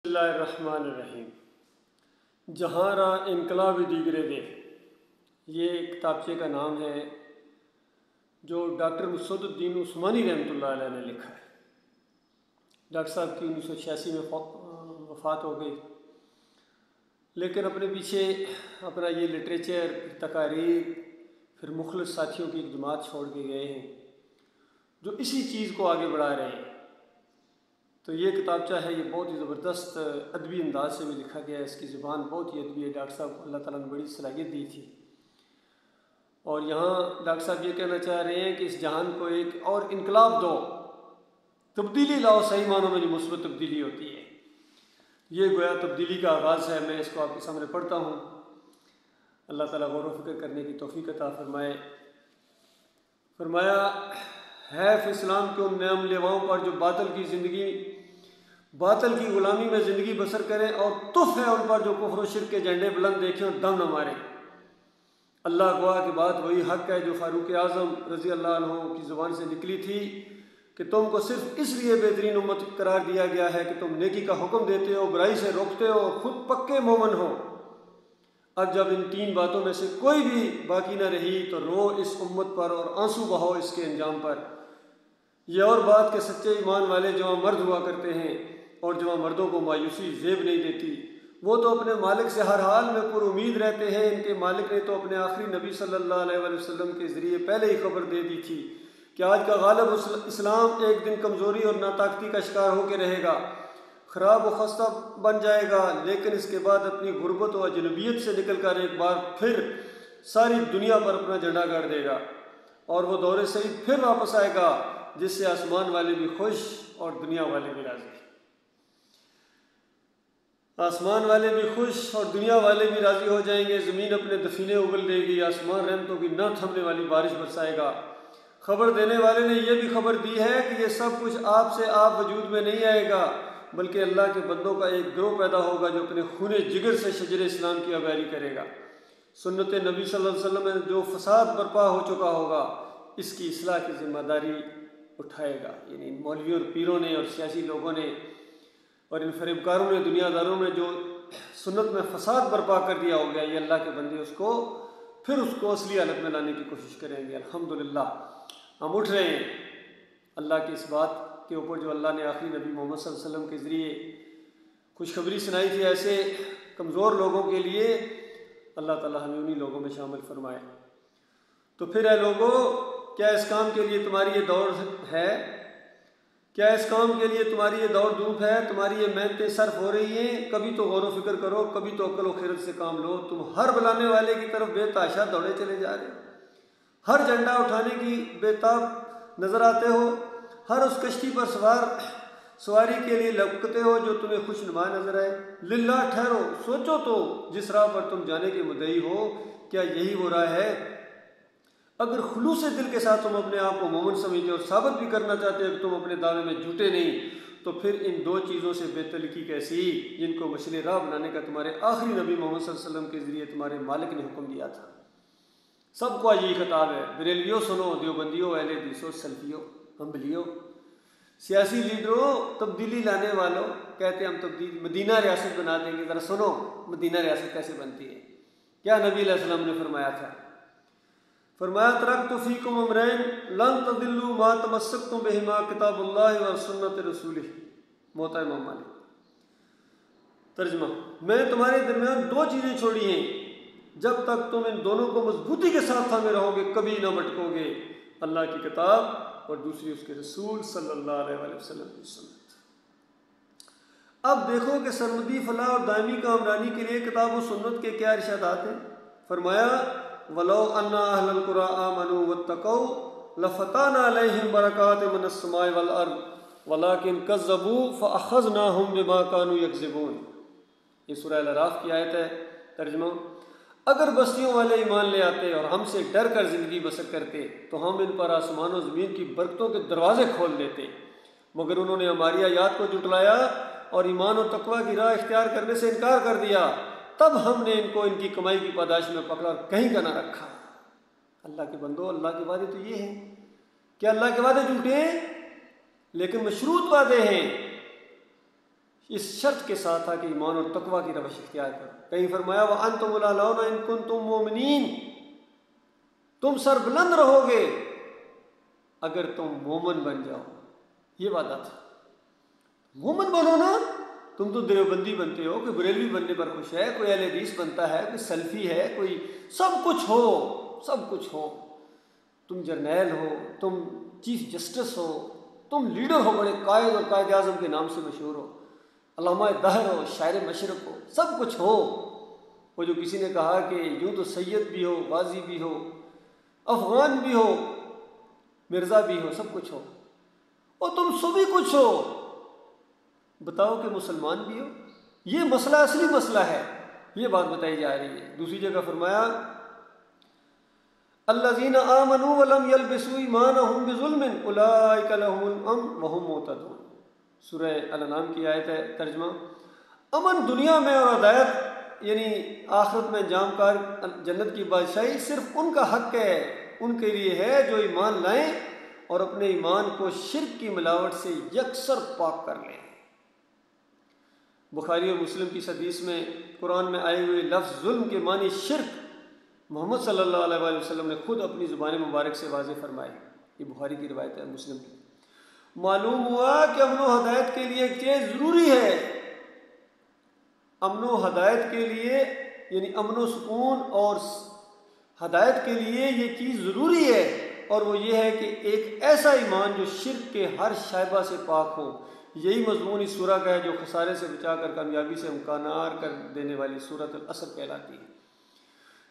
بسم اللہ الرحمن الرحیم۔ جہاں را انقلاب دیگر دے، یہ کتابچے کا نام ہے جو ڈاکٹر مسعود الدین عثمانی رحمۃ اللہ علیہ نے لکھا ہے۔ ڈاکٹر صاحب کی 1986 میں وفات ہو گئی، لیکن اپنے پیچھے اپنا یہ لٹریچر، تقاریر، پھر مخلص ساتھیوں کی ایک جماعت چھوڑ کے گئے ہیں جو اسی چیز کو آگے بڑھا رہے ہیں۔ تو یہ کتابچہ ہے، یہ بہت ہی زبردست ادبی انداز سے بھی لکھا گیا ہے، اس کی زبان بہت ہی ادبی ہے۔ ڈاکٹر صاحب کو اللہ تعالیٰ نے بڑی صلاحیت دی تھی، اور یہاں ڈاکٹر صاحب یہ کہنا چاہ رہے ہیں کہ اس جہان کو ایک اور انقلاب دو، تبدیلی لاؤ، صحیح معنوں میں جو مثبت تبدیلی ہوتی ہے، یہ گویا تبدیلی کا آغاز ہے۔ میں اس کو آپ کے سامنے پڑھتا ہوں، اللہ تعالیٰ غور و فکر کرنے کی توفیق عطا فرمائے۔ فرمایا حیف اسلام کے ان نعم لیواؤں پر جو باطل کی غلامی میں زندگی بسر کریں، اور تف ہے ان پر جو کفر و شرک کے جھنڈے بلند دیکھیں اور دم نہ ماریں۔ اللہ گواہ کی بات وہی حق ہے جو فاروق اعظم رضی اللہ عنہ کی زبان سے نکلی تھی کہ تم کو صرف اس لیے بہترین امت قرار دیا گیا ہے کہ تم نیکی کا حکم دیتے ہو، برائی سے روکتے ہو اور خود پکے مومن ہو۔ اب جب ان تین باتوں میں سے کوئی بھی باقی نہ رہی تو رو اس امت پر اور آنسو بہاؤ اس کے انجام پر۔ یہ اور بات کہ سچے ایمان والے جوان مرد ہوا کرتے ہیں، اور جوان مردوں کو مایوسی زیب نہیں دیتی۔ وہ تو اپنے مالک سے ہر حال میں پر امید رہتے ہیں۔ ان کے مالک نے تو اپنے آخری نبی صلی اللہ علیہ وسلم کے ذریعے پہلے ہی خبر دے دی تھی کہ آج کا غالب اسلام ایک دن کمزوری اور ناطاقتی کا شکار ہو کے رہے گا، خراب و خستہ بن جائے گا، لیکن اس کے بعد اپنی غربت و اجنبیت سے نکل کر ایک بار پھر ساری دنیا پر اپنا جھنڈا گاڑ دے گا، اور وہ دور سعید پھر واپس آئے گا جس سے آسمان والے بھی خوش اور دنیا والے بھی راضی۔ آسمان والے بھی خوش اور دنیا والے بھی راضی ہو جائیں گے۔ زمین اپنے دفینے اگل دے گی، آسمان رحمتوں کی نہ تھمنے والی بارش برسائے گا۔ خبر دینے والے نے یہ بھی خبر دی ہے کہ یہ سب کچھ آپ سے آپ وجود میں نہیں آئے گا، بلکہ اللہ کے بندوں کا ایک گروہ پیدا ہوگا جو اپنے خون جگر سے شجر اسلام کی آبیاری کرے گا۔ سنت نبی صلی اللہ علیہ وسلم میں جو فساد برپا ہو چکا ہوگا، اس کی اصلاح کی ذمہ داری اٹھائے گا۔ یعنی ان مولویوں اور پیروں نے اور سیاسی لوگوں نے اور ان فریبکاروں نے، دنیا داروں نے جو سنت میں فساد برپا کر دیا ہو گیا، یہ اللہ کے بندے اس کو اصلی حالت میں لانے کی کوشش کریں گے۔ الحمدللہ ہم اٹھ رہے ہیں اللہ کی اس بات کے اوپر جو اللہ نے آخری نبی محمد صلی اللہ علیہ وسلم کے ذریعے خوشخبری سنائی تھی۔ ایسے کمزور لوگوں کے لیے اللہ تعالیٰ ہمیں انہی لوگوں میں شامل فرمائے۔ تو پھر اے لوگو، کیا اس کام کے لیے تمہاری یہ دوڑ ہے؟ کیا اس کام کے لیے تمہاری یہ دوڑ دھوپ ہے؟ تمہاری یہ محنتیں صرف ہو رہی ہیں؟ کبھی تو غور و فکر کرو، کبھی تو عقل و خیرت سے کام لو۔ تم ہر بلانے والے کی طرف بے تحاشا دوڑے چلے جا رہے ہو، ہر جھنڈا اٹھانے کی بے تاب نظر آتے ہو، ہر اس کشتی پر سواری کے لیے لپکتے ہو جو تمہیں خوش نما نظر آئے۔ للہ ٹھہرو، سوچو تو، جس راہ پر تم جانے کے مدعی ہو، کیا یہی وہ راہ ہے؟ اگر خلوص دل کے ساتھ تم اپنے آپ کو مومن سمجھتے اور ثابت بھی کرنا چاہتے ہو کہ تم اپنے دعوے میں جھوٹے نہیں، تو پھر ان دو چیزوں سے بے تعلقی کیسی جن کو مشعل راہ بنانے کا تمہارے آخری نبی محمد صلی اللہ علیہ وسلم کے ذریعے تمہارے مالک نے حکم دیا تھا۔ سب کو آج یہی خطاب ہے، بریلویوں سنو، دیوبندیوں، اہل حدیثوں، سلفیوں، حنبلیوں، سیاسی لیڈروں، تبدیلی لانے والوں، کہتے ہیں ہم تبدیلی مدینہ ریاست بنا دیں گے۔ ذرا سنو مدینہ ریاست کیسے بنتی ہے، کیا نبی علیہ السلام نے فرمایا تھا؟ فرمایا ترکت فیکم امرین لن تضلوا ما تمسکتم بہما کتاب اللہ و سنت رسولہ۔ موطا امام مالک۔ ترجمہ: میں نے تمہارے درمیان دو چیزیں چھوڑی ہیں، جب تک تم ان دونوں کو مضبوطی کے ساتھ تھامے رہو گے کبھی نہ بھٹکو گے، اللہ کی کتاب اور دوسری اس کے رسول صلی اللہ علیہ وسلم کی سنت۔ اب دیکھو کہ سرمدی فلاح اور دائمی کامرانی کے لیے کتاب و سنت کے کیا ارشادات ہیں۔ فرمایا وَلَوْ أَنَّ أَهْلَ الْقُرَىٰ آمَنُوا وَاتَّقَوْا لَفَتَحْنَا عَلَيْهِمْ بَرَكَاتٍ مِّنَ السَّمَاءِ وَالْأَرْضِ وَلَٰكِن كَذَّبُوا فَأَخَذْنَاهُمْ بِمَا كَانُوا يَكْذِبُونَ۔ یہ سورہ الاعراف کی آیت ہے۔ ترجمہ: اگر بستیوں والے ایمان لے آتے اور ہم سے ڈر کر زندگی بسر کرتے تو ہم ان پر آسمان و زمین کی برکتوں کے دروازے کھول دیتے، مگر انہوں نے ہماری آیات کو جھٹلایا اور ایمان و تقوی کی راہ اختیار کرنے سے انکار کر دیا، تب ہم نے ان کو ان کی کمائی کی پاداش میں پکڑا اور کہیں کا نہ رکھا۔ اللہ کے بندو، اللہ کے وعدے تو یہ ہیں کہ اللہ کے وعدے جھوٹے ہیں لیکن مشروط وعدے ہیں۔ اس شرط کے ساتھ تھا کہ ایمان اور تقوی کی روش اختیار کرو۔ کہیں فرمایا وَأَنْتُمُ الْأَعْلَوْنَ إِن كُنتُم مُؤْمِنِينَ، تم سربلند رہو گے اگر تم مومن بن جاؤ۔ یہ وعدہ تھا، مومن بنو نا۔ تم تو دیوبندی بنتے ہو، کوئی بریلوی بننے پر خوش ہے، کوئی اہل حدیث بنتا ہے، کوئی سلفی ہے، کوئی سب کچھ ہو، سب کچھ ہو، تم جرنیل ہو، تم چیف جسٹس ہو، تم لیڈر ہو، بڑے قائد اور قائد اعظم کے نام سے مشہور ہو، علامہ دہر ہو، شاعر مشرق ہو، سب کچھ ہو۔ وہ جو کسی نے کہا کہ یوں تو سید بھی ہو، غازی بھی ہو، افغان بھی ہو، مرزا بھی ہو، سب کچھ ہو، اور تم سبھی کچھ ہو، بتاؤ کہ مسلمان بھی ہو؟ یہ مسئلہ اصلی مسئلہ ہے، یہ بات بتائی جا رہی ہے۔ دوسری جگہ فرمایا الذین آمنوا ولم یلبسوا ایمانہم بظلم اولئک لہم الامن وہم مہتدون، سورہ الانعام کی آیت ہے۔ ترجمہ امن دنیا میں اور ہدایت یعنی آخرت میں انجام کار جنت کی بادشاہی صرف ان کا حق ہے، ان کے لیے ہے جو ایمان لائیں اور اپنے ایمان کو شرک کی ملاوٹ سے یکسر پاک کر لیں۔ بخاری اور مسلم کی حدیث میں قرآن میں آئے ہوئے لفظ ظلم کے معنی شرک محمد صلی اللہ علیہ وآلہ وسلم نے خود اپنی زبان مبارک سے واضح فرمائے۔ یہ بخاری کی روایت ہے، مسلم کی۔ معلوم ہوا کہ امن و ہدایت کے لیے ایک چیز ضروری ہے، امن و ہدایت کے لیے یعنی امن و سکون اور ہدایت کے لیے یہ چیز ضروری ہے، اور وہ یہ ہے کہ ایک ایسا ایمان جو شرک کے ہر شائبہ سے پاک ہو۔ یہی مضمون اس سورہ کا ہے جو خسارے سے بچا کر کامیابی سے امکنار کر دینے والی سورۃ العصر کہلاتی ہے۔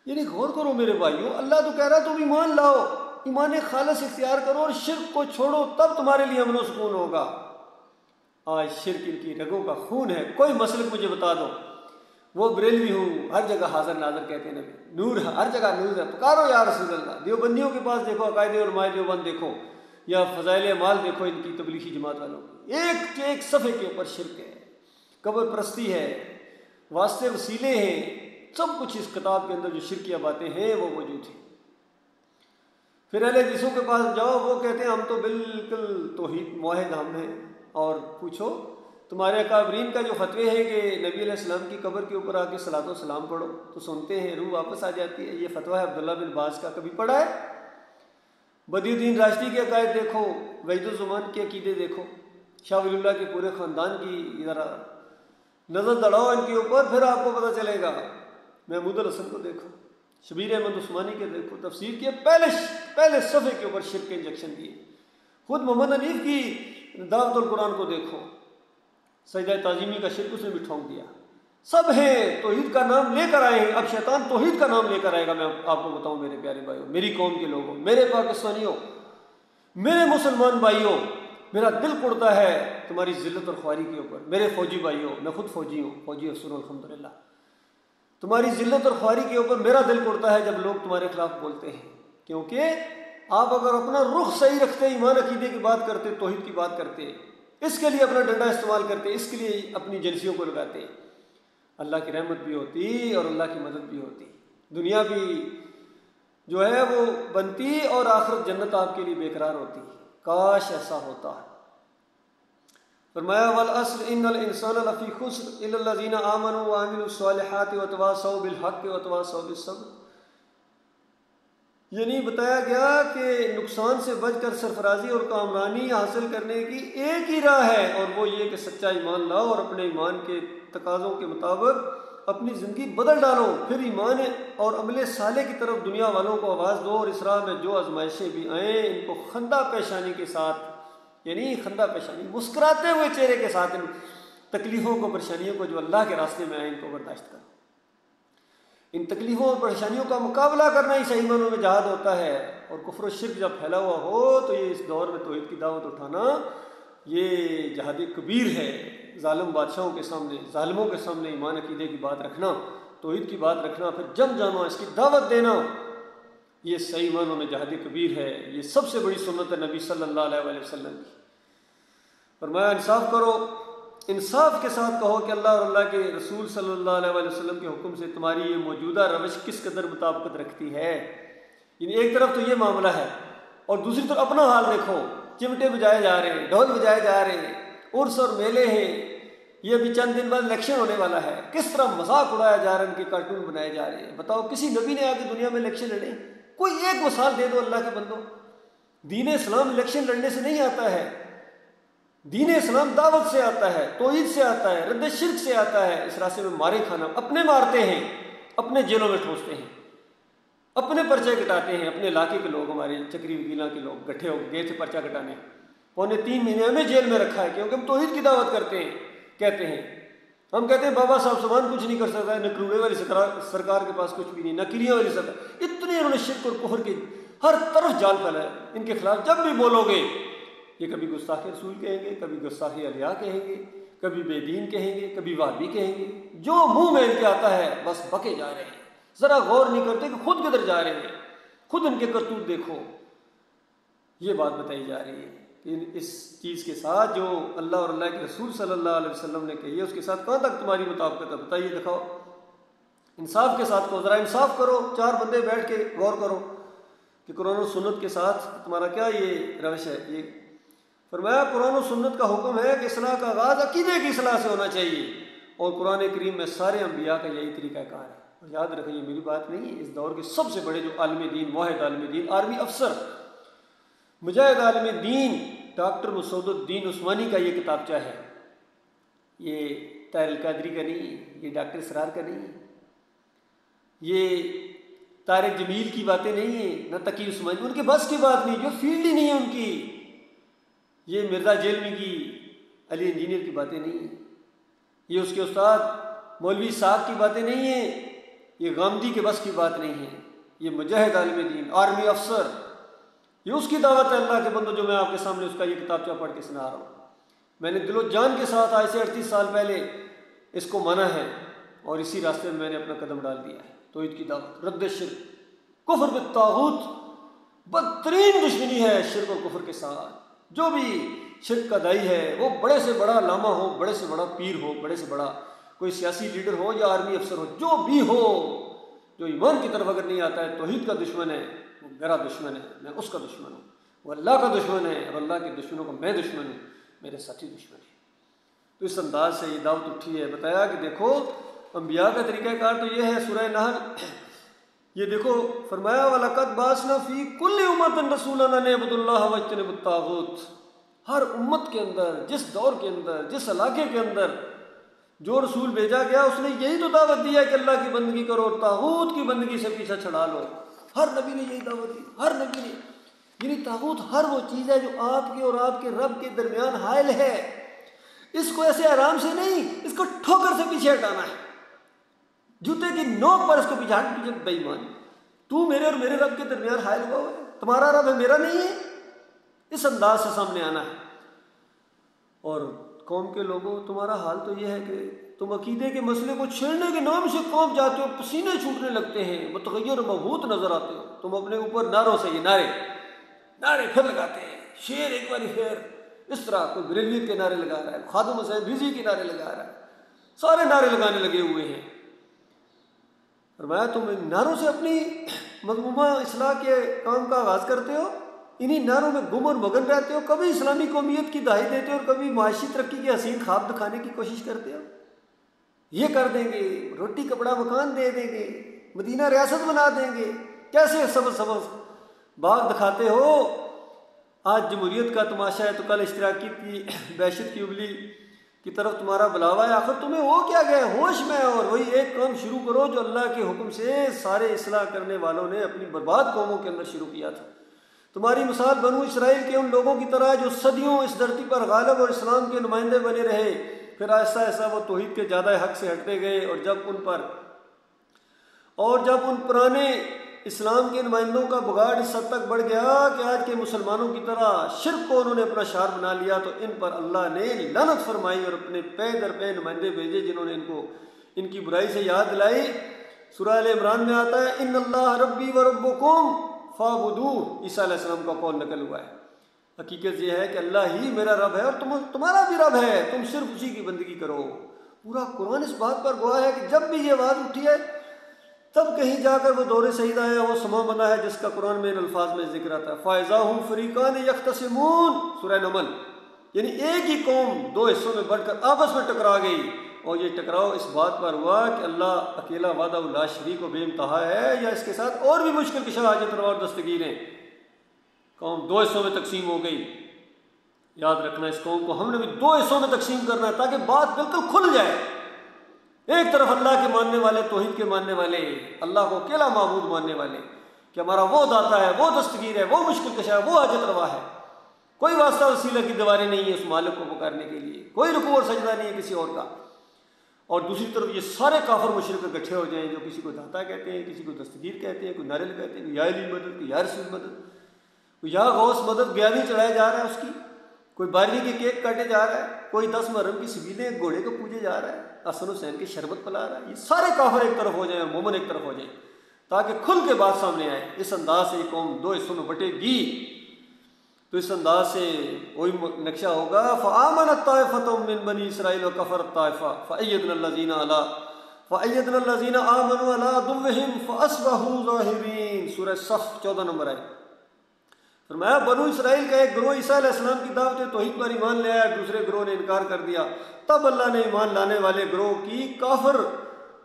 یعنی غور کرو میرے بھائیو، اللہ تو کہہ رہا ہے تم ایمان لاؤ، ایمان خالص اختیار کرو اور شرک کو چھوڑو، تب تمہارے لیے امن و سکون ہوگا۔ آج شرک ان کی رگوں کا خون ہے۔ کوئی مسلک مجھے بتا دو، وہ بریلوی ہوں، ہر جگہ حاضر ناظر کہتے ہیں نبی، نور ہے ہر جگہ، نور ہے، پکارو یا رسول اللہ۔ دیوبندیوں کے پاس دیکھو، عقائد علماء دیوبند دیکھو، یا فضائل اعمال دیکھو ان کی تبلیغی جماعت والوں کی، ایک صفحے کے اوپر شرک ہے، قبر پرستی ہے، واسطے وسیلے ہیں، سب کچھ اس کتاب کے اندر جو شرکیہ باتیں ہیں وہ موجود ہیں۔ پھر اہل حدیثوں کے پاس جاؤ، وہ کہتے ہیں ہم تو بالکل توحید موحد ہم ہیں، اور پوچھو تمہارے اکابرین کا جو فتوی ہے کہ نبی علیہ السلام کی قبر کے اوپر آ کے صلاۃ و سلام پڑھو، تو سنتے ہیں روح واپس آ جاتی ہے۔ یہ فتویٰ ہے عبداللہ بن باز کا، کبھی پڑھا ہے؟ بدی الدین راشدی کے عقائد دیکھو، وحید الزمان کے عقیدے دیکھو، شاہ ولی اللہ کے پورے خاندان کی ذرا نظر دوڑاؤ ان کے اوپر، پھر آپ کو پتہ چلے گا۔ محمود الحسن کو دیکھو، شبیر احمد عثمانی کے دیکھو، تفسیر کے پہلے صفحے کے اوپر شرک کے انجیکشن دیے۔ خود محمد حنیف کی دعوت القرآن کو دیکھو، سجدہ تعظیمی کا شرک اس نے بھی ٹھونک دیا۔ سب ہیں، توحید کا نام لے کر آئے ہیں، اب شیطان توحید کا نام لے کر آئے گا۔ میں آپ کو بتاؤں میرے پیارے بھائیوں، میری قوم کے لوگوں، میرے پاکستانیوں، میرے مسلمان بھائیوں، میرا دل پڑتا ہے تمہاری ذلت اور خواری کے اوپر۔ میرے فوجی بھائیوں، میں خود فوجی ہوں، فوجی افسر الحمدللہ، تمہاری ذلت اور خواری کے اوپر میرا دل پڑتا ہے جب لوگ تمہارے خلاف بولتے ہیں، کیونکہ آپ اگر اپنا رخ صحیح رکھتے، ایمان عقیدے کی بات کرتے، توحید کی بات کرتے، اس کے لیے اپنا ڈنڈا استعمال کرتے، اس کے لیے اپنی ایجنسیوں کو لگاتے، اللہ کی رحمت بھی ہوتی اور اللہ کی مدد بھی ہوتی، دنیا بھی جو ہے وہ بنتی اور آخرت جنت آپ کے لیے بے قرار ہوتی۔ کاش ایسا ہوتا۔ فرمایا والعصر ان الانسان لفی خسر الا الذین آمنوا وعملوا الصالحات وتواصوا بالحق وتواصوا بالصبر۔ یعنی بتایا گیا کہ نقصان سے بچ کر سرفرازی اور کامرانی حاصل کرنے کی ایک ہی راہ ہے، اور وہ یہ کہ سچا ایمان لاؤ اور اپنے ایمان کے تقاضوں کے مطابق اپنی زندگی بدل ڈالو، پھر ایمان اور عمل صالح کی طرف دنیا والوں کو آواز دو، اور اس راہ میں جو آزمائشیں بھی آئیں ان کو خندہ پیشانی کے ساتھ، یعنی خندہ پیشانی مسکراتے ہوئے چہرے کے ساتھ ان تکلیفوں کو، پریشانیوں کو جو اللہ کے راستے میں آئیں ان کو برداشت کرو۔ ان تکلیفوں اور پریشانیوں کا مقابلہ کرنا ہی صحیح معنوں میں جہاد ہوتا ہے، اور کفر و شرک جب پھیلا ہوا ہو تو یہ اس دور میں توحید کی دعوت اٹھانا یہ جہاد کبیر ہے۔ ظالم بادشاہوں کے سامنے، ظالموں کے سامنے ایمان عقیدے کی بات رکھنا، توحید کی بات رکھنا، پھر جم جانا، اس کی دعوت دینا، یہ صحیح معنوں میں جہاد کبیر ہے۔ یہ سب سے بڑی سنت ہے نبی صلی اللہ علیہ وآلہ وسلم کی۔ فرمایا انصاف کرو، انصاف کے ساتھ کہو کہ اللہ اور اللہ کے رسول صلی اللہ علیہ وآلہ وسلم کے حکم سے تمہاری یہ موجودہ روش کس قدر مطابقت رکھتی ہے۔ یعنی ایک طرف تو یہ معاملہ ہے، اور دوسری طرف اپنا حال دیکھو، چمٹے بجائے جا رہے ہیں، ڈھول بجائے جا رہے ہیں، عرس اور میلے ہیں، یہ بھی چند دن بعد الیکشن ہونے والا ہے، کس طرح مذاق اڑایا جا رہا ہے، ان کے کارٹون بنائے جا رہے ہیں۔ بتاؤ کسی نبی نے آگے دنیا میں الیکشن لڑے؟ کوئی ایک مثال دے دو اللہ کے بندوں۔ دین اسلام الیکشن لڑنے سے نہیں آتا ہے، دین اسلام دعوت سے آتا ہے، توحید سے آتا ہے، رد شرک سے آتا ہے۔ اس راستے میں مارے کھانا، اپنے مارتے ہیں، اپنے جیلوں میں ٹھونستے ہیں، اپنے پرچے کٹاتے ہیں۔ اپنے علاقے کے لوگ، ہمارے چکری وکیلا کے لوگ گٹھے ہو گئے تھے پرچہ کٹانے، 3.25 مہینے ہمیں جیل میں رکھا ہے کیونکہ ہم توحید کی دعوت کرتے ہیں، کہتے ہیں۔ ہم کہتے ہیں بابا صاحب سامان کچھ نہیں کر سکتا ہے، نہ کروڑے والی سرکار کے پاس کچھ بھی نہیں، نہ کریاں والی سرکار۔ اتنے انہوں نے شرک اور کفر کے ہر طرف جال پھیلایا۔ ان کے خلاف جب بھی بولو گے، یہ کبھی گستاخ رسول کہیں گے، کبھی گستاخ اولیاء کہیں گے، کبھی بے دین کہیں گے، کبھی وہابی کہیں گے، جو منہ میں ان کے آتا ہے بس بکے جا رہے ہیں۔ ذرا غور نہیں کرتے کہ خود کدھر جا رہے ہیں، خود ان کے کرتوت دیکھو۔ یہ بات بتائی جا رہی ہے کہ اس چیز کے ساتھ جو اللہ اور اللہ کے رسول صلی اللہ علیہ وسلم نے کہی ہے، اس کے ساتھ کہاں تک تمہاری مطابقت ہے؟ بتائیے، دکھاؤ۔ انصاف کے ساتھ کہو، ذرا انصاف کرو، 4 بندے بیٹھ کے غور کرو کہ قرآن و سنت کے ساتھ تمہارا کیا یہ روش ہے۔ یہ فرمایا قرآن و سنت کا حکم ہے کہ اصلاح کا آغاز عقیدے کی اصلاح سے ہونا چاہیے، اور قرآن کریم میں سارے انبیاء کا یہی طریقہ کار ہے۔ اور یاد رکھیں، یہ میری بات نہیں ہے، اس دور کے سب سے بڑے جو عالم دین، واحد عالم دین، آرمی افسر، مجاہد عالم دین ڈاکٹر مسعود الدین عثمانی کا یہ کتابچہ ہے۔ یہ طاہر القادری کا نہیں ہے، یہ ڈاکٹر اسرار کا نہیں ہے، یہ طارق جمیل کی باتیں نہیں ہیں، نہ تقی عثمانی، ان کے بس کی بات نہیں، جو فیلڈ ہی نہیں ہے ان کی۔ یہ مرزا جیلوی کی، علی انجینئر کی باتیں نہیں ہیں، یہ اس کے استاد مولوی صاحب کی باتیں نہیں ہیں، یہ غامدی کے بس کی بات نہیں ہے۔ یہ مجاہد عالم دین، آرمی افسر، یہ اس کی دعوت ہے اللہ کے بندو، جو میں آپ کے سامنے اس کا یہ کتابچہ پڑھ کے سنا رہا ہوں۔ میں نے دل و جان کے ساتھ آج سے 38 سال پہلے اس کو مانا ہے، اور اسی راستے میں نے اپنا قدم ڈال دیا ہے۔ توحید کی دعوت، رد شرک، کفر بالطاغوت، بدترین دشمنی ہے شرک اور کفر کے ساتھ۔ جو بھی شرک کا دائی ہے، وہ بڑے سے بڑا علامہ ہو، بڑے سے بڑا پیر ہو، بڑے سے بڑا کوئی سیاسی لیڈر ہو یا آرمی افسر ہو، جو بھی ہو، جو ایمان کی طرف اگر نہیں آتا ہے، توحید کا دشمن ہے، وہ میرا دشمن ہے، میں اس کا دشمن ہوں۔ وہ اللہ کا دشمن ہے، اور اللہ کے دشمنوں کا میں دشمن ہوں، میرے ساتھی دشمن ہے۔ تو اس انداز سے یہ دعوت اٹھی ہے، بتایا کہ دیکھو انبیاء کا طریقہ کار تو یہ ہے۔ سورہ نحل یہ دیکھو، فرمایا وَلَقَدْ بَعَثْنَا فِي كُلِّ أُمَّةٍ رَسُولًا أَنِ اعْبُدُوا اللَّهَ وَاجْتَنِبُوا الطَّاغُوتَ۔ ہر امت کے اندر، جس دور کے اندر، جس علاقے کے اندر جو رسول بھیجا گیا، اس نے یہی تو دعوت دی ہے کہ اللہ کی بندگی کرو، طاغوت کی بندگی سے پیچھا چھڑا لو۔ ہر نبی نے یہی دعوت دی، ہر نبی نے۔ یعنی طاغوت ہر وہ چیز ہے جو آپ کے اور آپ کے رب کے درمیان حائل ہے، اس کو ایسے آرام سے نہیں، اس کو ٹھوکر سے پیچھے ہٹانا ہے، جوتے کی نوک پر اس کو پیچھے ہٹ، پیچھے بے ایمان، تو میرے اور میرے رب کے درمیان حائل ہوا ہے، تمہارا رب ہے، میرا نہیں ہے۔ اس انداز سے سامنے آنا ہے۔ اور قوم کے لوگوں، تمہارا حال تو یہ ہے کہ تم عقیدے کے مسئلے کو چھیڑنے کے نام سے قوم جاتے ہو، پسینے چھوٹنے لگتے ہیں، متغیر و مبہوت نظر آتے ہو، تم اپنے اوپر نعروں سے، یہ نعرے پھر لگاتے ہیں، شیر ایک باری پھر، اس طرح کوئی بریلویت کے نعرے لگا رہا ہے، خادم حسین رضوی کے نعرے لگا رہا ہے، سارے نعرے لگانے لگے ہوئے ہیں۔ فرمایا تم ان نعروں سے اپنی مذمومہ اصلاح کے کام کا آغاز کرتے ہو، انہی نعروں میں گم اور مگن رہتے ہو، کبھی اسلامی قومیت کی دہائی دیتے ہو اور کبھی معاشی ترقی کے حسین خواب دکھانے کی کوشش کرتے ہو۔ یہ کر دیں گے، روٹی کپڑا مکان دے دیں گے، مدینہ ریاست بنا دیں گے، کیسے سبز سبز باغ دکھاتے ہو۔ آج جمہوریت کا تماشا ہے تو کل اشتراکی کی دہشت کی ابلی کی طرف تمہارا بلاوا ہے۔ آخر تمہیں ہو کیا گیا؟ ہوش میں، اور وہی ایک کام شروع کرو جو اللہ کے حکم سے سارے اصلاح کرنے والوں نے اپنی برباد قوموں کے اندر شروع کیا تھا۔ تمہاری مثال بنو اسرائیل کے ان لوگوں کی طرح جو صدیوں اس دھرتی پر غالب اور اسلام کے نمائندے بنے رہے، پھر آہستہ آہستہ وہ توحید کے زیادہ حق سے ہٹتے گئے، اور جب ان پرانے اسلام کے نمائندوں کا بگاڑ اس حد تک بڑھ گیا کہ آج کے مسلمانوں کی طرح شرک کو انہوں نے اپنا شعار بنا لیا، تو ان پر اللہ نے لعنت فرمائی اور اپنے پے در پے نمائندے بھیجے جنہوں نے ان کی برائی سے یاد دلائی۔ سورہ ال عمران میں آتا ہے ان اللہ ربی و ربکم فاعبدوہ، عیسیٰ علیہ السلام کا قول نقل ہوا ہے۔ حقیقت یہ ہے کہ اللہ ہی میرا رب ہے اور تمہارا بھی رب ہے، تم صرف اسی کی بندگی کرو۔ پورا قرآن اس بات پر گواہ ہے کہ جب بھی یہ آواز اٹھی ہے، تب کہیں جا کر وہ دور سعید آیا، وہ سما بنا ہے جس کا قرآن میں ان الفاظ میں ذکر آتا ہے فَإِذَا هُمْ فَرِيقَانِ يَخْتَصِمُونَ، سورہ نمل۔ یعنی ایک ہی قوم دو حصوں میں بٹ کر آپس میں ٹکرا گئی، اور یہ ٹکراؤ اس بات پر ہوا کہ اللہ اکیلا وحدہ لا شریک و بے انتہا ہے، یا اس کے ساتھ اور بھی مشکل کشا حاجت روا اور دستگیر ہیں۔ قوم دو حصوں میں تقسیم ہو گئی۔ یاد رکھنا اس قوم کو ہم نے بھی دو حصوں میں تقسیم کرنا ہے تاکہ بات بالکل کھل جائے۔ ایک طرف اللہ کے ماننے والے، توحید کے ماننے والے، اللہ کو اکیلا معبود ماننے والے کہ ہمارا وہ داتا ہے، وہ دستگیر ہے، وہ مشکل کشا ہے، وہ حاجت روا ہے، کوئی واسطہ وسیلہ کی دیواریں نہیں ہے اس مالک کو پکارنے کے لیے، کوئی رکوع اور سجدہ نہیں ہے کسی اور کا۔ اور دوسری طرف یہ سارے کافر مشرک اکٹھے ہو جائیں جو کسی کو داتا کہتے ہیں، کسی کو دستگیر کہتے ہیں، کوئی نعرے لگاتے ہیں، کوئی یا علی مدد، کوئی یا رسول مدد، کوئی یا غوث مدد، گیانی چڑھایا جا رہا ہے اس کی، کوئی 12ویں کے کیک کاٹے جا رہا ہے، کوئی 10 محرم کی سبیلیں ایک گھوڑے کو پوجے جا رہا ہے، حسن حسین کی شربت پلا رہا ہے۔ یہ سارے کافر ایک طرف ہو جائیں اور مومن ایک طرف ہو جائیں تاکہ کھل کے بات سامنے آئے۔ اس انداز سے یہ قوم دو حصوں میں بٹے گی، تو اس انداز سے وہی نقشہ ہوگا فآمنت طائفۃ من بنی اسرائیل وکفرت طائفہ فأیدنا الذین آمنوا علی عدوہم فاصبحوا ظاہرین۔ سورہ صف 14 نمبر ہے۔ فرمایا بنو اسرائیل کا ایک گروہ عیسیٰ علیہ السلام کی دعوت توحید پر ایمان لے آیا، دوسرے گروہ نے انکار کر دیا، تب اللہ نے ایمان لانے والے گروہ کی کافر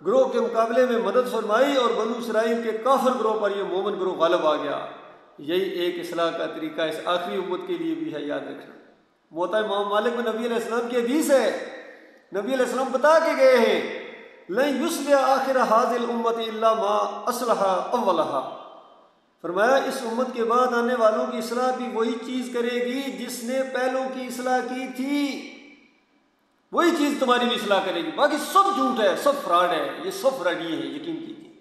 گروہ کے مقابلے میں مدد فرمائی، اور بنو اسرائیل کے کافر گروہ پر یہ مومن گروہ غالب آ گیا۔ یہی ایک اصلاح کا طریقہ اس آخری امت کے لیے بھی ہے، یاد رکھنا۔ موطا امام مالک میں نبی علیہ السلام کی حدیث ہے، نبی علیہ السلام بتا کے گئے ہیں لن یصلح آخر هذه الامت الا ما اصلح اولها۔ فرمایا اس امت کے بعد آنے والوں کی اصلاح بھی وہی چیز کرے گی جس نے پہلوں کی اصلاح کی تھی، وہی چیز تمہاری بھی اصلاح کرے گی، باقی سب جھوٹ ہے، سب فراڈ ہے، یہ سب فراڈی ہے، یقین کیجیے،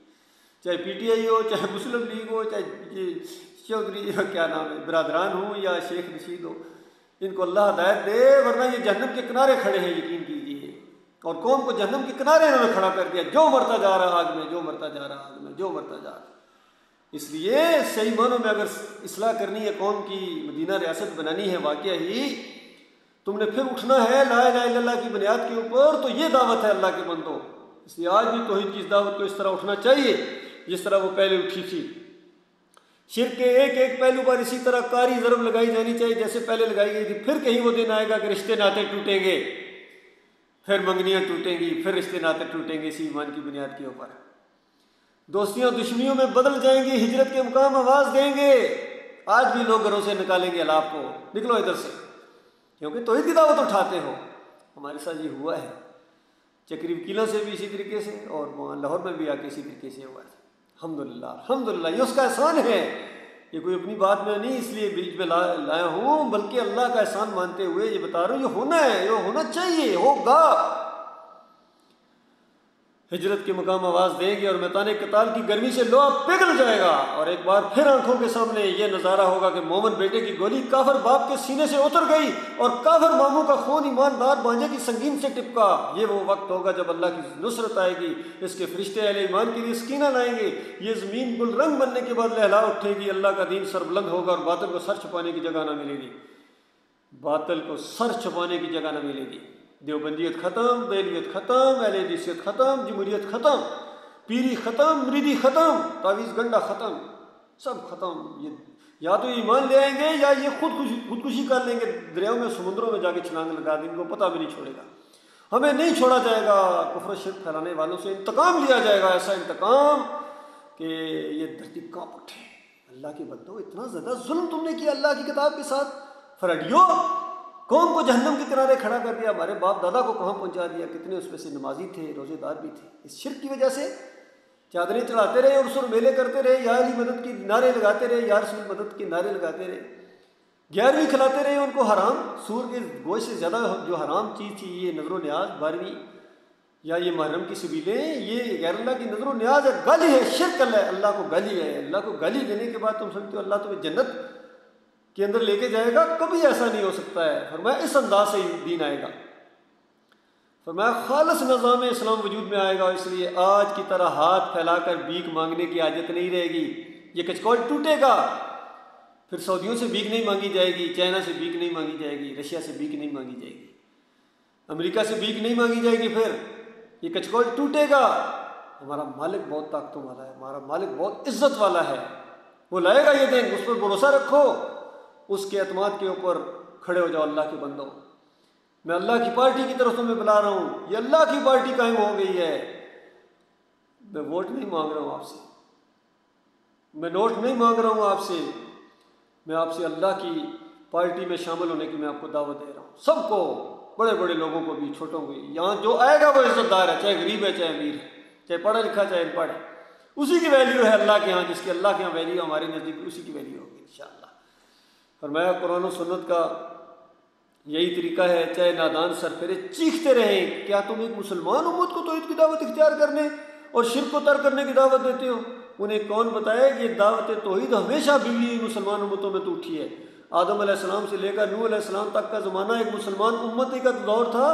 چاہے پی ٹی آئی ہو، چاہے مسلم لیگ ہو، چاہے چودھری کیا نام ہے برادران ہوں یا شیخ رشید ہو، ان کو اللہ ہدایت دے، ورنہ یہ جہنم کے کنارے کھڑے ہیں، یقین کیجیے۔ اور قوم کو جہنم کے کنارے انہوں نے کھڑا کر دیا، جو مرتا جا رہا آگ میں، جو مرتا جا رہا آگ میں، جو مرتا جا رہا۔ اس لیے صحیح معنوں میں اگر اصلاح کرنی ہے، قوم کی مدینہ ریاست بنانی ہے، واقعہ ہی تم نے پھر اٹھنا ہے لا الہ الا اللہ کی بنیاد کے اوپر، تو یہ دعوت ہے اللہ کے بندوں۔ اس لیے آج بھی توحید کی اس دعوت کو اس طرح اٹھنا چاہیے جس طرح وہ پہلے اٹھی تھی۔ شرک کے ایک ایک پہلو پر اسی طرح کاری ضرب لگائی جانی چاہیے جیسے پہلے لگائی گئی تھی۔ پھر کہیں وہ دن آئے گا کہ رشتے ناطے ٹوٹیں گے، پھر منگنیاں ٹوٹیں گی، پھر رشتے ناطے ٹوٹیں گے اسی ایمان کی بنیاد کے اوپر۔ دوستیاں دشمنیوں میں بدل جائیں گی، ہجرت کے مقام آواز دیں گے۔ آج بھی لوگ گھروں سے نکالیں گے الاپ کو، نکلو ادھر سے، کیونکہ توحید کی دعوت اٹھاتے ہو۔ ہمارے ساتھ یہ ہوا ہے، چکری وکیلوں سے بھی اسی طریقے سے، اور وہاں لاہور میں بھی آ کے اسی طریقے سے ہوا ہے۔ الحمدللہ الحمدللہ، یہ اس کا احسان ہے، یہ کوئی اپنی بات میں نہیں اس لیے بیچ میں لایا ہوں، بلکہ اللہ کا احسان مانتے ہوئے یہ بتا رہا ہوں، یہ ہونا ہے، یہ ہونا چاہیے، ہوگا۔ ہجرت کے مقام آواز دیں گے اور میدان قتال کی گرمی سے لوہا پگھل جائے گا، اور ایک بار پھر آنکھوں کے سامنے یہ نظارہ ہوگا کہ مومن بیٹے کی گولی کافر باپ کے سینے سے اتر گئی اور کافر ماموں کا خون ایماندار بانجے کی سنگین سے ٹپکا۔ یہ وہ وقت ہوگا جب اللہ کی نصرت آئے گی، اس کے فرشتے اہل ایمان کے لیے سکینہ لائیں گے، یہ زمین گل رنگ بننے کے بعد لہلا اٹھے گی، اللہ کا دین سر بلند ہوگا اور باطل کو سر چھپانے کی جگہ نہ ملے گی، باطل کو سر چھپانے کی جگہ نہ ملے گی۔ دیوبندیت ختم، بیلیت ختم، اہل حدیثیت ختم، جمہوریت ختم، پیری ختم، مریدی ختم، تعویذ گنڈا ختم، سب ختم۔ یہ یا تو ایمان لے آئیں گے یا یہ خودکشی کر لیں گے، دریاؤں میں سمندروں میں جا کے چھلانگ لگا دیں گے، ان کو پتہ بھی نہیں چھوڑے گا۔ ہمیں نہیں چھوڑا جائے گا، کفر و شرک پھیلانے والوں سے انتقام لیا جائے گا، ایسا انتقام کہ یہ دھرتی کانپ اٹھے۔ اللہ کے بندو، اتنا زیادہ ظلم تم نے کیا اللہ کی کتاب کے ساتھ، فراڈیو، قوم کو جہنم کے کنارے کھڑا کر دیا، ہمارے باپ دادا کو کہاں پہنچا دیا، کتنے اس میں سے نمازی تھے، روزے دار بھی تھے، اس شرک کی وجہ سے چادریں چڑھاتے رہے، عرس اور میلے کرتے رہے، یا علی مدد کی نعرے لگاتے رہے، یا رسول مدد کے نعرے لگاتے رہے، گیارہویں کھلاتے رہے ان کو حرام، سور کے گوشت سے زیادہ جو حرام چیز تھی یہ نظر و نیاز، 12ویں یا یہ محرم کی سبیلیں، یہ غیر اللہ کی نظر و نیاز ہے، گالی ہے، شرک ہے، اللہ کو گالی ہے۔ اللہ کو گالی دینے کے بعد تم سمجھتے ہو اللہ تمہیں جنت کے اندر لے کے جائے گا؟ کبھی ایسا نہیں ہو سکتا ہے۔ فرمایا اس انداز سے دین آئے گا، فرمایا خالص نظام اسلام وجود میں آئے گا، اس لیے آج کی طرح ہاتھ پھیلا کر بھیک مانگنے کی حاجت نہیں رہے گی، یہ کچکول ٹوٹے گا، پھر سعودیوں سے بھیک نہیں مانگی جائے گی، چائنا سے بھیک نہیں مانگی جائے گی، رشیا سے بھیک نہیں مانگی جائے گی، امریکہ سے بھیک نہیں مانگی جائے گی، پھر یہ کچکول ٹوٹے گا۔ ہمارا مالک بہت طاقتوں والا ہے، ہمارا مالک بہت عزت والا ہے، وہ لائے گا یہ دن، اس پر بھروسہ رکھو، اس کے اعتماد کے اوپر کھڑے ہو جاؤ اللہ کے بندوں، میں اللہ کی پارٹی کی طرف تمہیں بلا رہا ہوں، یہ اللہ کی پارٹی قائم ہو گئی ہے، میں ووٹ نہیں مانگ رہا ہوں آپ سے، میں نوٹ نہیں مانگ رہا ہوں آپ سے، میں آپ سے اللہ کی پارٹی میں شامل ہونے کی میں آپ کو دعوت دے رہا ہوں، سب کو، بڑے بڑے لوگوں کو بھی، چھوٹوں کو بھی، یہاں جو آئے گا وہ عزت دار ہے، چاہے غریب ہے چاہے امیر ہے، چاہے پڑھا لکھا چاہے ان پڑھ ہے، اسی کی ویلیو ہے اللہ کے ہاں، جس کی اللہ کے ہاں ویلیو ہمارے نزدیک اسی کی ویلیو ہوگی انشاءاللہ۔ فرمایا قرآن و سنت کا یہی طریقہ ہے، چاہے نادان سرفرے چیختے رہیں، کیا تم ایک مسلمان امت کو توحید کی دعوت اختیار کرنے اور شرک کو ترک کرنے کی دعوت دیتے ہو؟ انہیں کون بتائے کہ یہ دعوت توحید ہمیشہ بگڑی ہوئی مسلمان امتوں میں تو اٹھی ہے، آدم علیہ السلام سے لے کر نوح علیہ السلام تک کا زمانہ ایک مسلمان امتی کا دور تھا،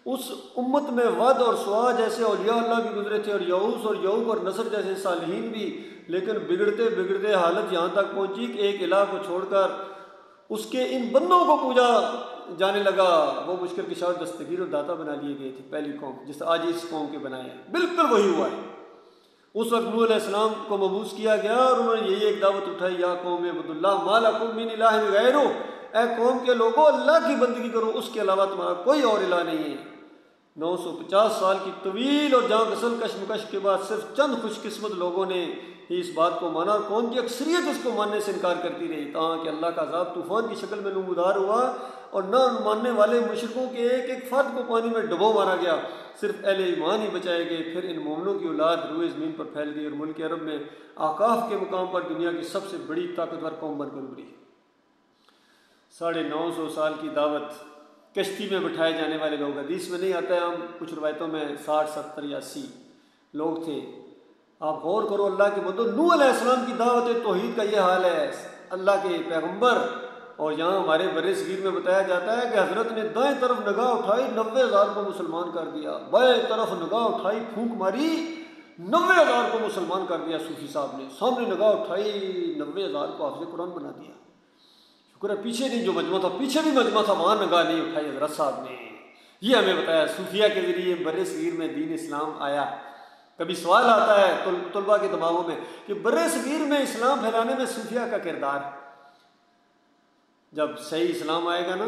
اس امت میں ود اور سوا جیسے اولیاء اللہ بھی گزرے تھے، اور یعوس اور یعوق اور نصر جیسے صالحین بھی، لیکن بگڑتے بگڑتے حالت یہاں تک پہنچی کہ ایک الہ کو چھوڑ کر اس کے ان بندوں کو پوجا جانے لگا، وہ مشکل کشا دستگیر اور داتا بنا لیے گئے تھے پہلی قوم، جس آج اس قوم کے بنائے ہیں، بالکل وہی ہوا ہے۔ اس وقت نوح علیہ السلام کو مبعوث کیا گیا اور انہوں نے یہی ایک دعوت اٹھائی، یا قوم اعبدوا اللہ ما لکم من الہ غیرہ، اے قوم کے لوگوں اللہ کی بندگی کرو، اس کے علاوہ تمہارا کوئی اور الہ نہیں ہے۔ 950 سال کی طویل اور جاں گسل کشمکش کے بعد صرف چند خوش قسمت لوگوں نے ہی اس بات کو مانا، اور قوم کی اکثریت اس کو ماننے سے انکار کرتی رہی، تاکہ اللہ کا عذاب طوفان کی شکل میں نمودار ہوا اور نہ ماننے والے مشرکوں کے ایک ایک فرد کو پانی میں ڈبو مارا گیا، صرف اہل ایمان ہی بچائے گئے۔ پھر ان مومنوں کی اولاد روئے زمین پر پھیل گئی اور ملک عرب میں آکاف کے مقام پر دنیا کی سب سے بڑی طاقتور قوم بن کر ابھری۔ 950 سال کی دعوت، کشتی میں بٹھائے جانے والے لوگ، حدیث میں نہیں آتا ہے، ہم کچھ روایتوں میں 60 70 یا 80 لوگ تھے۔ آپ غور کرو اللہ کے بندو، نوح علیہ السلام کی دعوت توحید کا یہ حال ہے، اللہ کے پیغمبر، اور یہاں ہمارے بر صغیر میں بتایا جاتا ہے کہ حضرت نے دائیں طرف نگاہ اٹھائی 90,000 کو مسلمان کر دیا، بائیں طرف نگاہ اٹھائی پھونک ماری 90,000 کو مسلمان کر دیا، صوفی صاحب نے سامنے نگاہ اٹھائی 90,000 کو حافظ قرآن بنا دیا۔ شکر ہے پیچھے نہیں جو مجمع تھا، پیچھے بھی مجمع تھا، وہاں نگاہ نہیں اٹھائی حضرت صاحب نے۔ یہ ہمیں بتایا صوفیہ کے ذریعے بر صغیر میں دین اسلام آیا۔ کبھی سوال آتا ہے طلباء کے دماغوں میں کہ بر صغیر میں اسلام پھیلانے میں صوفیہ کا کردار، جب صحیح اسلام آئے گا نا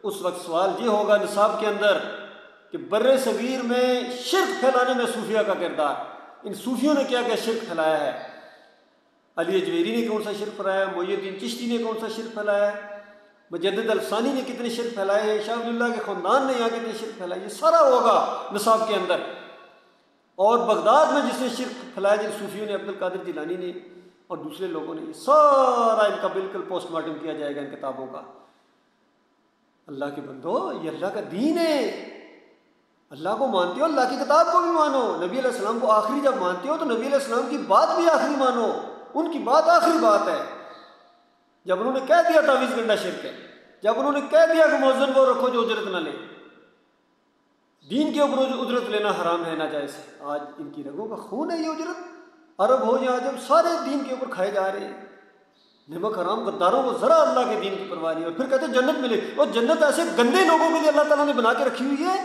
اس وقت سوال یہ ہوگا نصاب کے اندر کہ بر صغیر میں شرک پھیلانے میں صوفیہ کا کردار، ان صوفیوں نے کیا کیا شرک پھیلایا ہے، علی اجویری نے کون سا شرک پھیلایا ہے، محی الدین چشتی نے کون سا شرک پھیلایا ہے، مجدد الثانی نے کتنے شرک پھیلائے ہیں، شاہ ولی اللہ کے خاندان نے یہاں کتنے شرک پھیلائے، یہ سارا ہوگا نصاب کے اندر۔ اور بغداد میں جس نے شرک پھیلایا جن صوفیوں نے، عبد القادر جیلانی نے اور دوسرے لوگوں نے، یہ سارا ان کا بالکل پوسٹ مارٹم کیا جائے گا ان کتابوں کا۔ اللہ کے بندو یہ اللہ کا دین ہے، اللہ کو مانتے ہو اللہ کی کتاب کو بھی مانو، نبی علیہ السلام کو آخری جب مانتے ہو تو نبی علیہ السلام کی بات بھی آخری مانو، ان کی بات آخری بات ہے۔ جب انہوں نے کہہ دیا تعویذ گنڈا شرک ہے، جب انہوں نے کہہ دیا کہ مؤذن وہ رکھو جو اجرت نہ لے، دین کے اوپر اجرت لینا حرام ہے، ناجائز ہے، آج ان کی رگوں کا خون ہے یہ اجرت، عرب ہو یا عجم سارے دین کے اوپر کھائے جا رہے ہیں، نمک حرام غداروں کو ذرا اللہ کے دین کی پرواہ نہیں، اور پھر کہتے ہیں جنت ملے، اور جنت ایسے گندے لوگوں کے لیے اللہ تعالیٰ نے بنا کے رکھی ہوئی ہے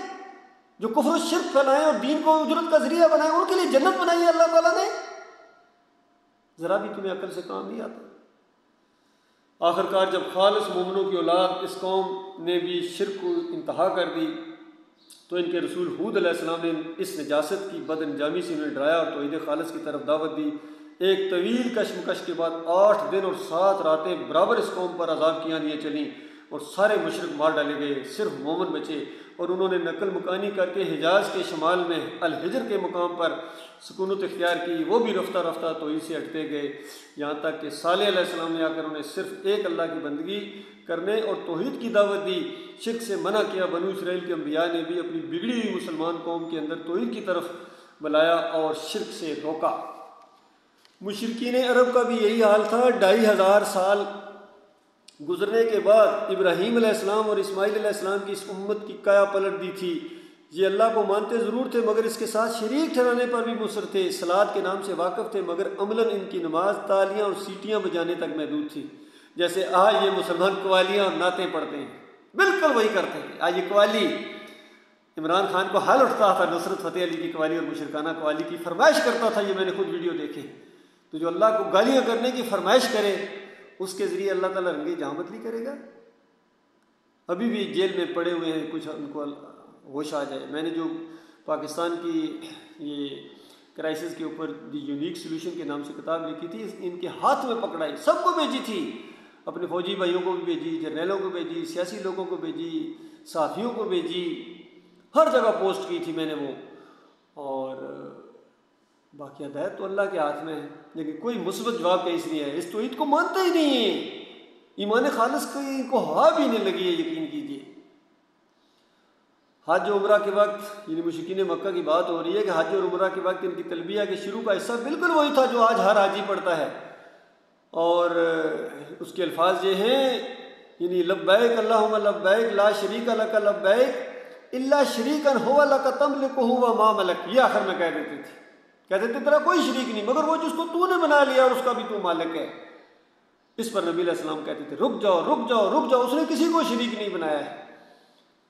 جو کفر و شرک پھیلائیں اور دین کو اجرت کا ذریعہ بنائیں، ان کے لیے جنت بنائی ہے اللہ تعالیٰ نے، ذرا بھی تمہیں عقل سے کام نہیں آتا۔ آخرکار جب خالص مومنوں کی اولاد اس قوم نے بھی شرک کو انتہا کر دی تو ان کے رسول حود علیہ السلام نے اس نجاست کی بد انجامی سے انہیں ڈرایا اور توحید خالص کی طرف دعوت دی۔ ایک طویل کشمکش کے بعد 8 دن اور 7 راتیں برابر اس قوم پر عذاب کیاں دیے چلیں اور سارے مشرک مار ڈالے گئے، صرف مومن بچے، اور انہوں نے نقل مکانی کر کے حجاز کے شمال میں الحجر کے مقام پر سکونت اختیار کی، وہ بھی رفتہ رفتہ توحید سے ہٹتے گئے، یہاں تک کہ صالح علیہ السلام نے آ کر انہیں صرف ایک اللہ کی بندگی کرنے اور توحید کی دعوت دی، شرک سے منع کیا۔ بنو اسرائیل کے انبیاء نے بھی اپنی بگڑی ہوئی مسلمان قوم کے اندر توحید کی طرف بلایا اور شرک سے روکا۔ مشرکین عرب کا بھی یہی حال تھا۔ 2500 سال گزرنے کے بعد ابراہیم علیہ السلام اور اسماعیل علیہ السلام کی اس امت کی کایا پلٹ دی تھی۔ یہ اللہ کو مانتے ضرور تھے مگر اس کے ساتھ شریک ٹھہرانے پر بھی مصر تھے، صلاۃ کے نام سے واقف تھے مگر عملاً ان کی نماز تالیاں اور سیٹیاں بجانے تک محدود تھی۔ جیسے آج یہ مسلمان قوالیاں اور نعتیں پڑھتے ہیں، بالکل وہی کرتے ہیں۔ آج یہ قوالی، عمران خان کو حال اٹھتا تھا نصرت فتح علی کی قوالی اور مشرکانہ قوالی کی فرمائش کرتا تھا، یہ میں نے خود ویڈیو دیکھے۔ تو جو اللہ کو گالیاں کرنے کی فرمائش کرے اس کے ذریعے اللہ تعالیٰ رنگے جہاں بدلی کرے گا؟ ابھی بھی جیل میں پڑے ہوئے ہیں، کچھ ان کو ہوش آ جائے۔ میں نے جو پاکستان کی یہ کرائسس کے اوپر دی یونیک سولوشن کے نام سے کتاب لکھی تھی، ان کے ہاتھ میں پکڑائی، سب کو بھیجی تھی، اپنے فوجی بھائیوں کو بھی بھیجی، جرنیلوں کو بھیجی، سیاسی لوگوں کو بھیجی، صحافیوں کو بھیجی، ہر جگہ پوسٹ کی تھی میں نے وہ، اور باقی ہدایت تو اللہ کے ہاتھ میں ہے، لیکن کوئی مثبت جواب کہیں سے نہیں ہے، اس توحید کو مانتے ہی نہیں ہیں، ایمان خالص کو ہوا بھی نہیں لگی ہے، یقین کیجیے۔ حج و عمرہ کے وقت، یعنی مشرکین مکہ کی بات ہو رہی ہے کہ حج اور عمرہ کے وقت ان کی تلبیہ کے شروع کا حصہ بالکل وہی تھا جو آج ہر حاجی پڑھتا ہے، اور اس کے الفاظ یہ ہیں، یعنی لبیک اللہم لبیک لا شریک لک لبیک الا شریکا هو لک تملکہ وما ملک، یہ آخر میں کہہ دیتے تھے، کہتے تھے تیرا کوئی شریک نہیں مگر وہ جس کو تو نے بنا لیا اور اس کا بھی تو مالک ہے۔ اس پر نبی علیہ السلام کہتے تھے رک جاؤ رک جاؤ رک جاؤ، اس نے کسی کو شریک نہیں بنایا ہے۔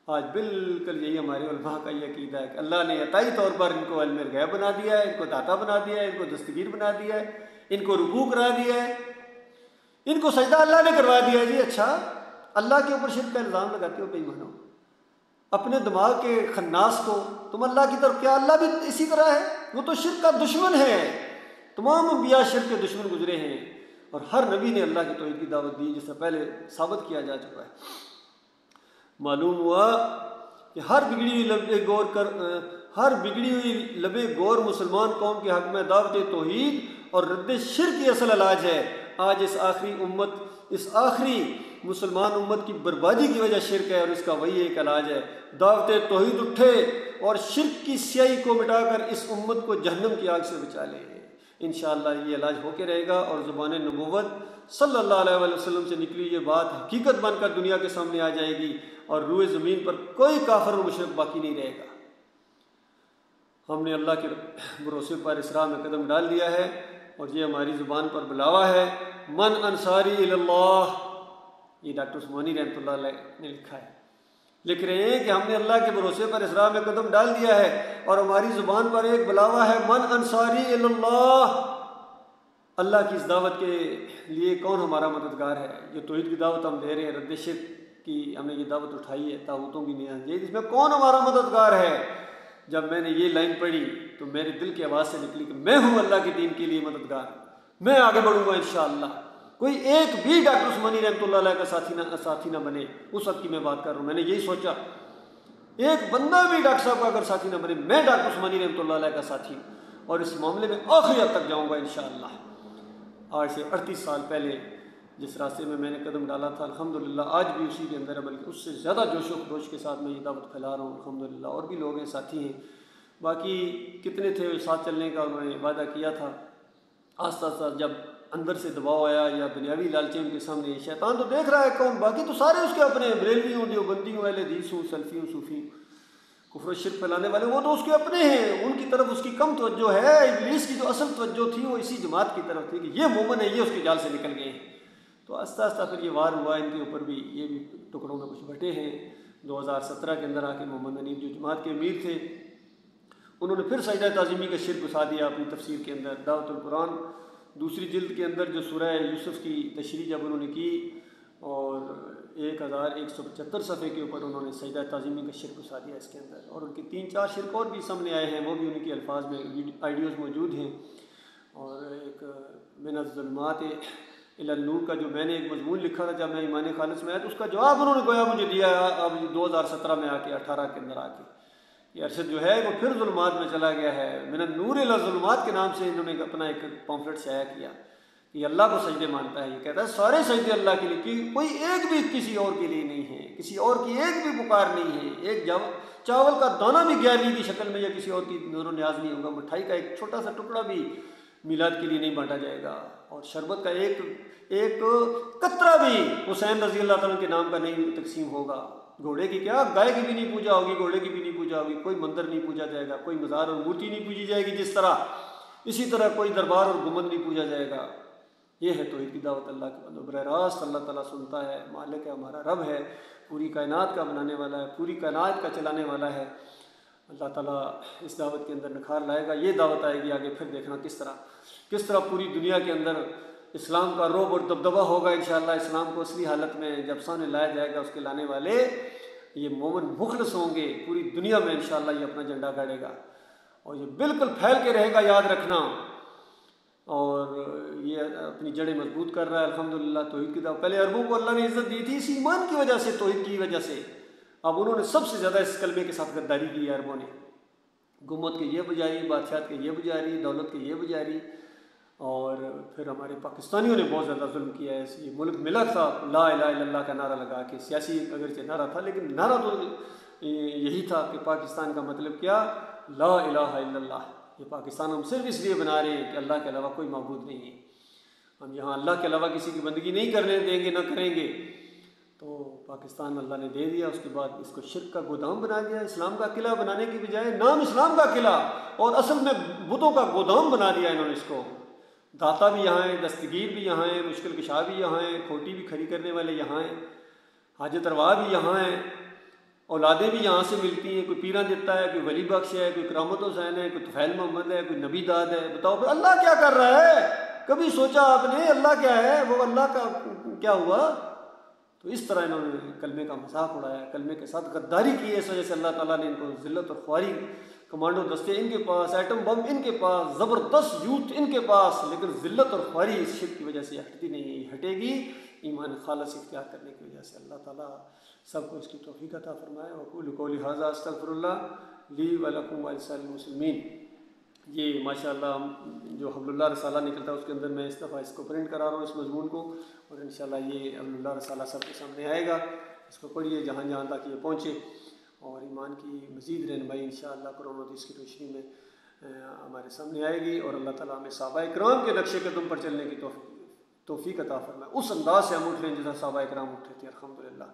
آج بالکل یہی ہمارے علماء کا یہ عقیدہ ہے کہ اللہ نے عطائی طور پر ان کو علم الغیب بنا دیا ہے، ان کو داتا بنا دیا ہے، ان کو دستگیر بنا دیا ہے، ان کو رکوع کرا دیا ہے، ان کو سجدہ اللہ نے کروا دیا ہے۔ جی اچھا، اللہ کے اوپر شرک کا الزام لگاتے ہو بے ایمانو، اپنے دماغ کے خناس کو تم اللہ کی طرف، کیا اللہ بھی اسی طرح ہے؟ وہ تو شرک کا دشمن ہے، تمام انبیاء شرک کے دشمن گزرے ہیں، اور ہر نبی نے اللہ کی توحید کی دعوت دی، جس سے پہلے ثابت کیا جا چکا ہے۔ معلوم ہوا کہ ہر بگڑی ہوئی لبے گور مسلمان قوم کے حق میں دعوت توحید اور رد شرک کی اصل علاج ہے۔ آج اس آخری مسلمان امت کی بربادی کی وجہ شرک ہے، اور اس کا وہی ایک علاج ہے، دعوت توحید اٹھے اور شرک کی سیاہی کو مٹا کر اس امت کو جہنم کی آگ سے بچا لے۔ انشاءاللہ یہ علاج ہو کے رہے گا، اور زبان نبوت صلی اللہ علیہ وسلم سے نکلی یہ بات حقیقت بن کر دنیا کے سامنے آ جائے گی، اور روئے زمین پر کوئی کافر و مشرک باقی نہیں رہے گا۔ ہم نے اللہ کے بھروسے پر اسراء میں قدم ڈال دیا ہے، اور یہ ہماری زبان پر بلاوا ہے، من انصاری اللہ، یہ ڈاکٹر عثمانی رحمۃ اللہ علیہ نے لکھا ہے، لکھ رہے ہیں کہ ہم نے اللہ کے بھروسے پر اسراء میں قدم ڈال دیا ہے، اور ہماری زبان پر ایک بلاوا ہے، من انصاری اللہ، اللہ کی اس دعوت کے لیے کون ہمارا مددگار ہے؟ یہ توحید کی دعوت ہم دے رہے ہیں، رد شرک کی ہم نے یہ دعوت اٹھائی ہے، طاغوتوں کی نیاز، اس میں کون ہمارا مددگار ہے؟ جب میں نے یہ لائن پڑھی تو میرے دل کی آواز سے نکلی کہ میں ہوں اللہ کے دین کے لیے مددگار، میں آگے بڑھوں گا انشاءاللہ۔ کوئی ایک بھی ڈاکٹر عثمانی رحمۃ اللہ علیہ کا ساتھی نہ بنے، اس وقت کی میں بات کر رہا ہوں، میں نے یہی سوچا، ایک بندہ بھی ڈاکٹر صاحب کا اگر ساتھی نہ بنے، میں ڈاکٹر عثمانی رحمۃ اللہ علیہ کا ساتھی ہوں، اور اس معاملے میں آخری حد تک جاؤں گا انشاءاللہ۔ آج سے 38 سال پہلے جس راستے میں نے قدم ڈالا تھا، الحمدللہ آج بھی اسی کے اندر ہے، بلکہ اس سے زیادہ جوش و خروش کے ساتھ میں یہ دعوت پھیلا رہا ہوں الحمدللہ، اور بھی لوگ ہیں، ساتھی ہیں، باقی کتنے تھے ساتھ چلنے کا انہوں نے وعدہ کیا تھا۔ آہستہ آہستہ جب اندر سے دباؤ آیا یا دنیاوی لالچیں ان کے سامنے، شیطان تو دیکھ رہا ہے کون، باقی تو سارے اس کے اپنے، بریلوی ہوں، دیوبندی ہوں، اہل حدیث ہوں، سلفی ہوں، صوفی ہوں، کفر و شرک پھیلانے والے، وہ تو اس کے اپنے ہیں، ان کی طرف اس کی کم توجہ ہے۔ ابلیس کی جو اصل توجہ تھی وہ اسی جماعت کی طرف تھی کہ یہ مومن ہے، یہ اس کے جال سے نکل گئے ہیں، تو آہستہ آہستہ پھر یہ وار ہوا ان کے اوپر بھی، یہ بھی ٹکڑوں میں کچھ بٹے ہیں۔ 2017 کے اندر آ کے محمد حنیف جو جماعت کے امیر تھے، انہوں نے پھر سجدہ تعظیمی کا شرک گھسا دیا اپنی تفسیر کے اندر، دعوت القرآن دوسری جلد کے اندر جو سورہ یوسف کی تشریح جب انہوں نے کی، اور 1175 صفحے کے اوپر انہوں نے سجدہ تعظیمی کا شرک گھسا دیا اس کے اندر، اور ان کے 3-4 شرک اور بھی سامنے آئے ہیں، وہ بھی ان کے الفاظ میں آئیڈیوز موجود ہیں۔ اور ایک من الظلمات الی النور کا جو میں نے ایک مضمون لکھا تھا جب میں ایمان خالص میں آیا، تو اس کا جواب انہوں نے گویا مجھے دیا اب 2017 میں آ کے، 18 کے اندر آ کے، یہ ارشد جو ہے وہ پھر ظلمات میں چلا گیا ہے، من النور الی الظلمات کے نام سے انہوں نے اپنا ایک پامفلٹ شائع کیا کہ اللہ کو سجدے مانتا ہے، یہ کہتا ہے سارے سجدے اللہ کے لیے، کوئی ایک بھی کسی اور کے لیے نہیں ہے، کسی اور کی ایک بھی پکار نہیں ہے، ایک چاول کا دانہ بھی 11ویں کی شکل میں یا کسی اور کی نظر و نیاز نہیں ہوگا، مٹھائی کا ایک چھوٹا سا ٹکڑا بھی میلاد کے لیے نہیں بانٹا جائے گا، اور شربت کا ایک قطرہ بھی حسین رضی اللہ تعالیٰ کے نام کا نہیں تقسیم ہوگا، گھوڑے کی کیا، گائے کی بھی نہیں پوجا ہوگی، گھوڑے کی بھی نہیں پوجا ہوگی، کوئی مندر نہیں پوجا جائے گا، کوئی مزار اور مورتی نہیں پوجی جائے گی جس طرح، اسی طرح کوئی دربار اور گنبد نہیں پوجا جائے گا۔ یہ ہے توحید کی دعوت اللہ کے بندوں، براہ راست اللہ تعالیٰ سنتا ہے، مالک ہے، ہمارا رب ہے، پوری کائنات کا بنانے والا ہے، پوری کائنات کا چلانے والا ہے۔ اللہ تعالیٰ اس دعوت کے اندر نکھار لائے گا، یہ دعوت آئے گی آگے، پھر دیکھنا کس طرح پوری دنیا کے اندر اسلام کا رعب اور دبدبہ ہوگا انشاءاللہ اسلام کو اصلی حالت میں جب سامنے لایا جائے گا، اس کے لانے والے یہ مومن مخلص ہوں گے، پوری دنیا میں انشاءاللہ یہ اپنا جھنڈا گاڑے گا اور یہ بالکل پھیل کے رہے گا، یاد رکھنا۔ اور یہ اپنی جڑیں مضبوط کر رہا ہے الحمدللہ توحید کی دعوت۔ پہلے عربوں کو اللہ نے عزت دی تھی اس ایمان کی وجہ سے، توحید کی وجہ سے، اب انہوں نے سب سے زیادہ اس کلمے کے ساتھ غداری کی ہے عربوں نے، حکومت کے یہ بجاری، بادشاہت کے یہ بجاری، دولت کے یہ بجاری، اور پھر ہمارے پاکستانیوں نے بہت زیادہ ظلم کیا ہے۔ یہ ملک ملا تھا لا الہ الا اللہ کا نعرہ لگا کے، سیاسی اگرچہ نعرہ تھا لیکن نعرہ تو یہی تھا کہ پاکستان کا مطلب کیا، لا الہ الا اللہ۔ یہ پاکستان ہم صرف اس لیے بنا رہے ہیں کہ اللہ کے علاوہ کوئی معبود نہیں ہے، ہم یہاں اللہ کے علاوہ کسی کی بندگی نہیں کرنے دیں گے، نہ کریں گے۔ تو پاکستان اللہ نے دے دیا، اس کے بعد اس کو شرک کا گودام بنا دیا، اسلام کا قلعہ بنانے کی بجائے نام اسلام کا قلعہ اور اصل میں بتوں کا گودام بنا دیا انہوں نے اس کو۔ داتا بھی یہاں ہیں، دستگیر بھی یہاں ہیں، مشکل کشا بھی یہاں ہیں، کھوٹی بھی کھڑی کرنے والے یہاں ہیں، حاجت روا بھی یہاں ہیں، اولادیں بھی یہاں سے ملتی ہیں، کوئی پیرا دیتا ہے، کوئی ولی بخش ہے، کوئی کرامت حسین ہے، کوئی طفیل محمد ہے، کوئی نبی داد ہے۔ بتاؤ پھر اللہ کیا کر رہا ہے؟ کبھی سوچا آپ نے اللہ کیا ہے؟ وہ اللہ کا کیا ہوا؟ تو اس طرح انہوں نے کلمے کا مذاق اڑایا، کلمے کے ساتھ غداری کی ہے، اس وجہ سے اللہ تعالیٰ نے ان کو ذلت اور خواری، کمانڈو دستے ان کے پاس، ایٹم بم ان کے پاس، زبردست یوتھ ان کے پاس، لیکن ذلت اور خواری اس شرک کی وجہ سے ہٹتی نہیں، یہ ہٹے گی ایمان خالص اختیار کرنے کی وجہ سے۔ اللہ تعالیٰ سب کو اس کی توفیق عطا فرمائے۔ وقول قولی ھذا استغفر اللہ لی ولکم ولسائر المسلمین۔ یہ ماشاءاللہ جو حبل اللہ رسالہ نکلتا ہے اس کے اندر میں اس دفعہ اس کو پرنٹ کرا رہا ہوں اس مضمون کو، اور انشاءاللہ یہ حبل اللہ رسالہ سب کے سامنے آئے گا، اس کو پڑھیے جہاں جہاں تک یہ پہنچے، اور ایمان کی مزید رہنمائی انشاءاللہ قرآن و حدیث کی روشنی میں ہمارے سامنے آئے گی، اور اللہ تعالیٰ ہمیں صحابہ کرام کے نقش قدم پر چلنے کی توفیق عطا فرمائے، اس انداز سے ہم اٹھ رہے ہیں جیسا صحابہ کرام اٹھے تھے الحمدللہ۔